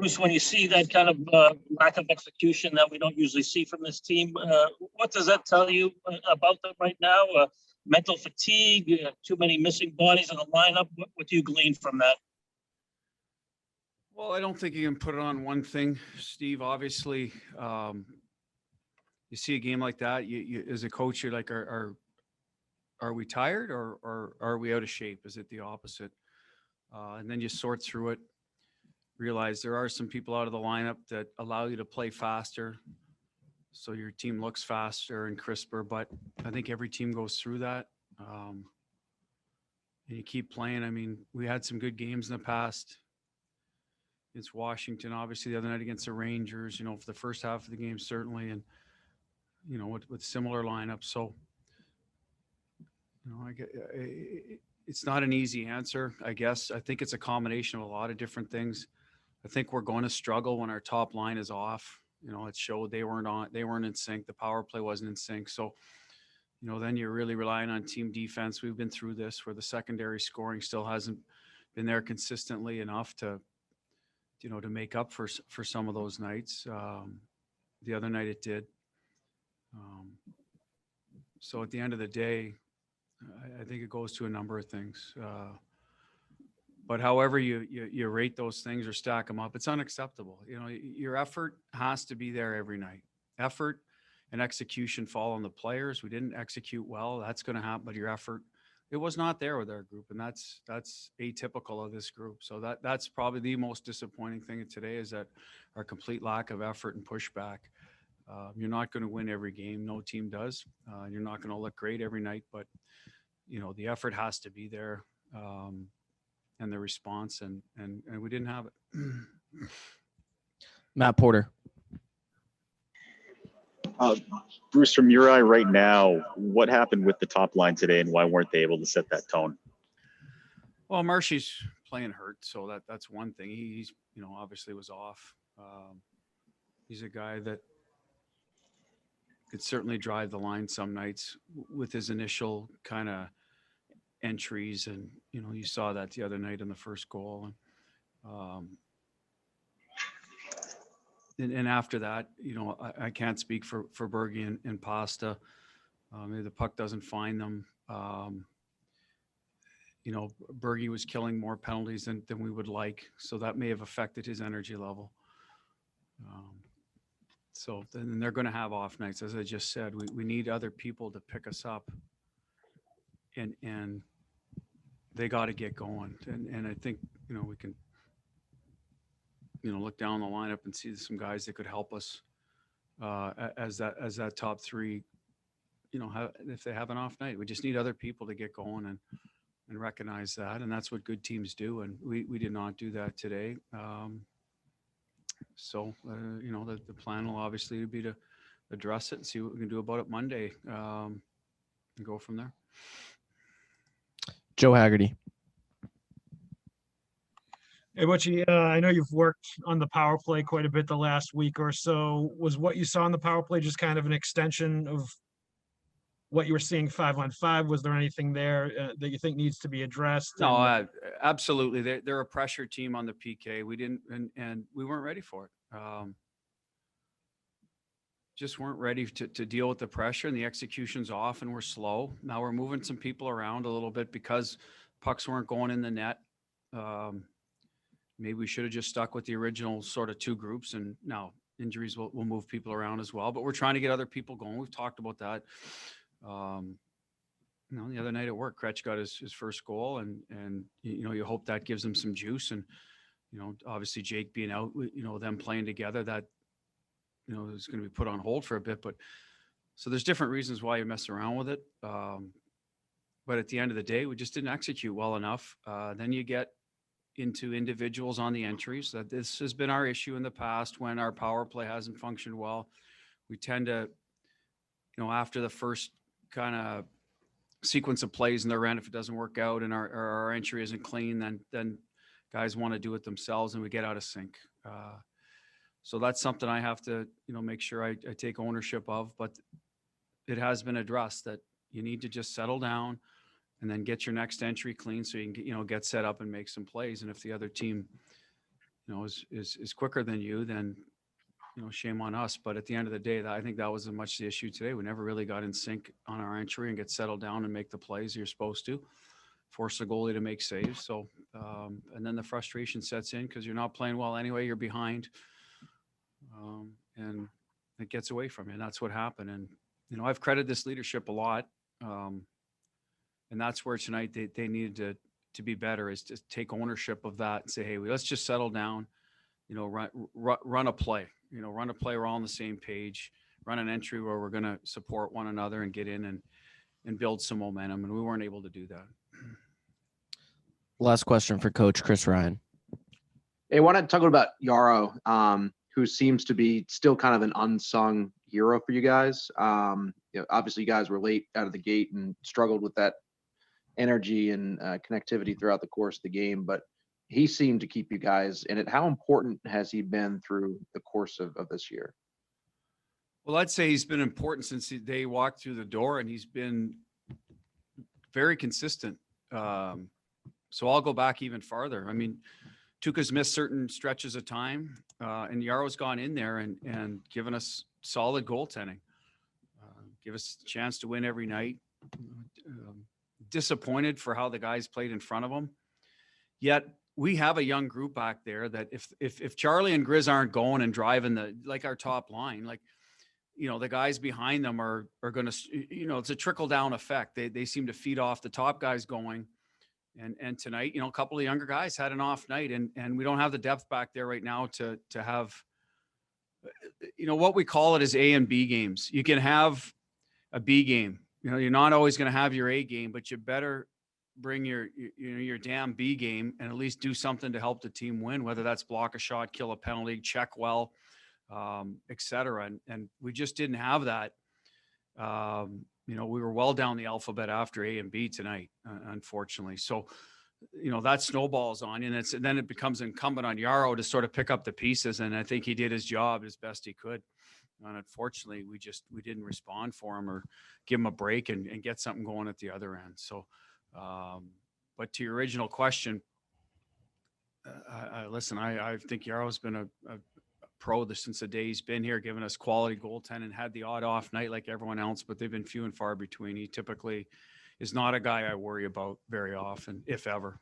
Bruce, when you see that kind of lack of execution that we don't usually see from this team, what does that tell you about them right now? Mental fatigue, too many missing bodies in the lineup. What do you glean from that? Well, I don't think you can put it on one thing, Steve. Obviously, you see a game like that, you as a coach, you're like, are we tired or are we out of shape? Is it the opposite? And then you sort through it, realize there are some people out of the lineup that allow you to play faster, so your team looks faster and crisper. But I think every team goes through that, and you keep playing. I mean, we had some good games in the past. It's Washington, obviously, the other night against the Rangers, for the first half of the game, certainly, and, with similar lineups. So, it's not an easy answer, I guess. I think it's a combination of a lot of different things. I think we're going to struggle when our top line is off. It showed they weren't in sync. The power play wasn't in sync. So, then you're really relying on team defense. We've been through this where the secondary scoring still hasn't been there consistently enough to make up for some of those nights. The other night it did. So at the end of the day, I think it goes to a number of things. But however you rate those things or stack them up, it's unacceptable. Your effort has to be there every night. Effort and execution fall on the players. We didn't execute well. That's going to happen. But your effort, it was not there with our group, and that's atypical of this group. So that's probably the most disappointing thing today, is that our complete lack of effort and pushback. You're not going to win every game. No team does. You're not going to look great every night, but the effort has to be there, and the response, and we didn't have it. Matt Porter. Bruce, from your eye right now, what happened with the top line today, and why weren't they able to set that tone? Well, Marshy's playing hurt, so that's one thing. He's obviously was off. He's a guy that could certainly drive the line some nights with his initial kind of entries, and you saw that the other night in the first goal. And after that, I can't speak for Bergie and Pasta. Maybe the puck doesn't find them. Bergie was killing more penalties than we would like, so that may have affected his energy level. So then they're going to have off nights. As I just said, we need other people to pick us up, and they got to get going. And I think, we can, look down the lineup and see some guys that could help us as that top three, if they have an off night. We just need other people to get going and recognize that. And that's what good teams do. And we did not do that today. So, the plan will obviously be to address it and see what we can do about it Monday, and go from there. Joe Haggerty. Hey, Butchie, I know you've worked on the power play quite a bit the last week or so. Was what you saw in the power play just kind of an extension of what you were seeing 5-on-5? Was there anything there that you think needs to be addressed? No, absolutely. They're a pressure team on the PK. We didn't, and we weren't ready for it. Just weren't ready to deal with the pressure, and the execution's off, and we're slow. Now we're moving some people around a little bit because pucks weren't going in the net. Maybe we should have just stuck with the original sort of two groups, and now injuries will move people around as well. But we're trying to get other people going. We've talked about that. The other night at work, Kretsch got his first goal, and you hope that gives him some juice. And obviously Jake being out, them playing together, that is going to be put on hold for a bit. But so there's different reasons why you mess around with it. But at the end of the day, we just didn't execute well enough. Then you get into individuals on the entries. That this has been our issue in the past when our power play hasn't functioned well. We tend to, after the first kind of sequence of plays in their end, if it doesn't work out and our entry isn't clean, then guys want to do it themselves and we get out of sync. So that's something I have to, make sure I take ownership of, but it has been addressed that you need to just settle down and then get your next entry clean so you can get set up and make some plays. And if the other team, is quicker than you, then, shame on us. But at the end of the day, I think that was as much the issue today. We never really got in sync on our entry and get settled down and make the plays you're supposed to, force the goalie to make saves. So, and then the frustration sets in because you're not playing well anyway, you're behind. And it gets away from you. And that's what happened. And, I've credited this leadership a lot. And that's where tonight they needed to be better, is to take ownership of that and say, hey, let's just settle down, run a play, run a play. We're all on the same page, run an entry where we're going to support one another and get in and build some momentum. And we weren't able to do that. Last question for Coach Chris Ryan. Hey, I want to talk about Yarrow, who seems to be still kind of an unsung hero for you guys. Obviously you guys were late out of the gate and struggled with that energy and connectivity throughout the course of the game, but he seemed to keep you guys in it. How important has he been through the course of this year? Well, I'd say he's been important since they walked through the door, and he's been very consistent. So I'll go back even farther. I mean, Tuukka's missed certain stretches of time, and Yarrow's gone in there and given us solid goaltending. Give us a chance to win every night. Disappointed for how the guys played in front of them. Yet we have a young group back there that if Charlie and Grizz aren't going and driving our top line, the guys behind them are going to, it's a trickle down effect. They seem to feed off the top guys going. And tonight, a couple of younger guys had an off night, and we don't have the depth back there right now to have, what we call it is A and B games. You can have a B game. You're not always going to have your A game, but you better bring your damn B game and at least do something to help the team win, whether that's block a shot, kill a penalty, check well, et cetera. And we just didn't have that. We were well down the alphabet after A and B tonight, unfortunately. So, that snowballs on you, and then it becomes incumbent on Yarrow to sort of pick up the pieces. And I think he did his job as best he could. And unfortunately, we didn't respond for him or give him a break and get something going at the other end. So, but to your original question, listen, I think Yarrow's been a pro since the day he's been here, giving us quality goaltending, had the odd off night like everyone else, but they've been few and far between. He typically is not a guy I worry about very often, if ever.